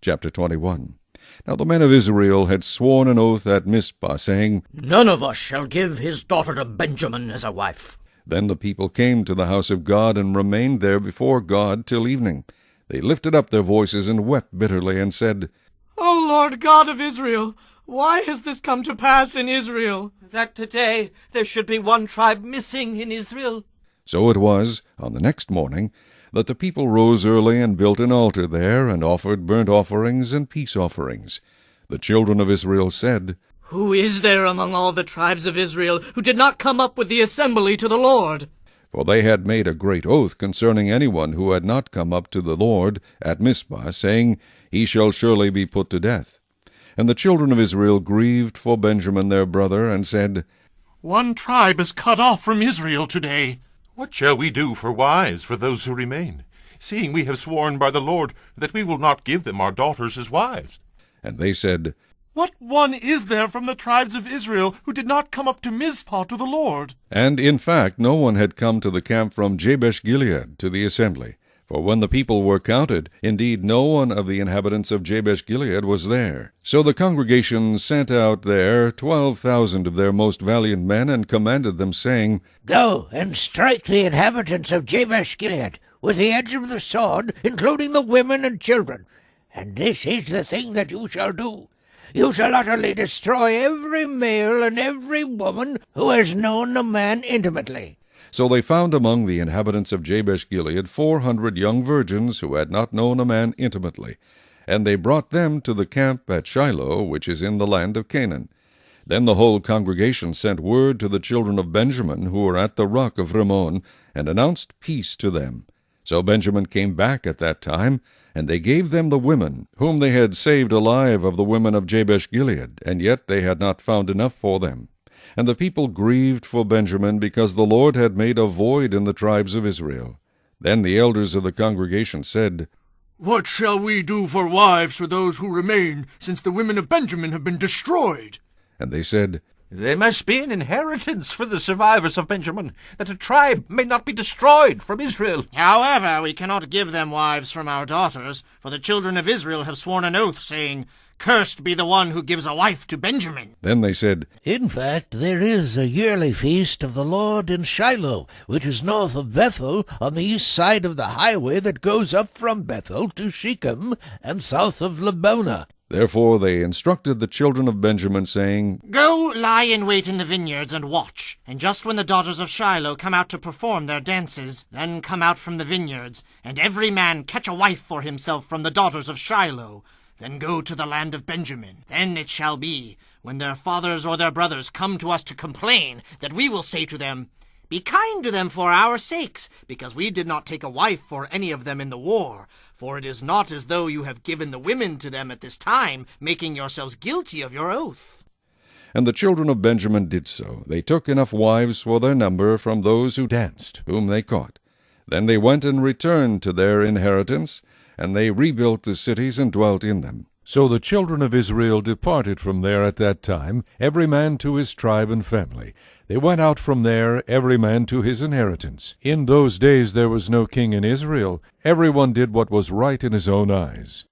Chapter 21. Now the men of Israel had sworn an oath at Mizpah, saying, None of us shall give his daughter to Benjamin as a wife. Then the people came to the house of God, and remained there before God till evening. They lifted up their voices, and wept bitterly, and said, O Lord God of Israel, why has this come to pass in Israel, that today there should be one tribe missing in Israel? So it was, on the next morning, that the people rose early and built an altar there, and offered burnt offerings and peace offerings. The children of Israel said, Who is there among all the tribes of Israel who did not come up with the assembly to the Lord? For they had made a great oath concerning anyone who had not come up to the Lord at Mizpah, saying, He shall surely be put to death. And the children of Israel grieved for Benjamin their brother, and said, One tribe is cut off from Israel today. What shall we do for wives for those who remain, seeing we have sworn by the Lord that we will not give them our daughters as wives? And they said, What one is there from the tribes of Israel who did not come up to Mizpah to the Lord? And in fact no one had come to the camp from Jabesh-Gilead to the assembly. For when the people were counted, indeed no one of the inhabitants of Jabesh-Gilead was there. So the congregation sent out there 12,000 of their most valiant men, and commanded them, saying, Go and strike the inhabitants of Jabesh-Gilead with the edge of the sword, including the women and children. And this is the thing that you shall do. You shall utterly destroy every male and every woman who has known a man intimately. So they found among the inhabitants of Jabesh-Gilead 400 young virgins who had not known a man intimately. And they brought them to the camp at Shiloh, which is in the land of Canaan. Then the whole congregation sent word to the children of Benjamin, who were at the rock of Rimmon, and announced peace to them. So Benjamin came back at that time, and they gave them the women, whom they had saved alive of the women of Jabesh-Gilead, and yet they had not found enough for them. And the people grieved for Benjamin, because the Lord had made a void in the tribes of Israel. Then the elders of the congregation said, What shall we do for wives for those who remain, since the women of Benjamin have been destroyed? And they said, There must be an inheritance for the survivors of Benjamin, that a tribe may not be destroyed from Israel. However, we cannot give them wives from our daughters, for the children of Israel have sworn an oath, saying, Cursed be the one who gives a wife to Benjamin. Then they said, In fact, there is a yearly feast of the Lord in Shiloh, which is north of Bethel, on the east side of the highway that goes up from Bethel to Shechem, and south of Lebonah. Therefore they instructed the children of Benjamin, saying, Go lie in wait in the vineyards and watch, and just when the daughters of Shiloh come out to perform their dances, then come out from the vineyards, and every man catch a wife for himself from the daughters of Shiloh. Then go to the land of Benjamin. Then it shall be, when their fathers or their brothers come to us to complain, that we will say to them, Be kind to them for our sakes, because we did not take a wife for any of them in the war. For it is not as though you have given the women to them at this time, making yourselves guilty of your oath. And the children of Benjamin did so. They took enough wives for their number from those who danced, whom they caught. Then they went and returned to their inheritance, and they rebuilt the cities and dwelt in them. So the children of Israel departed from there at that time, every man to his tribe and family. They went out from there, every man to his inheritance. In those days there was no king in Israel. Every one did what was right in his own eyes.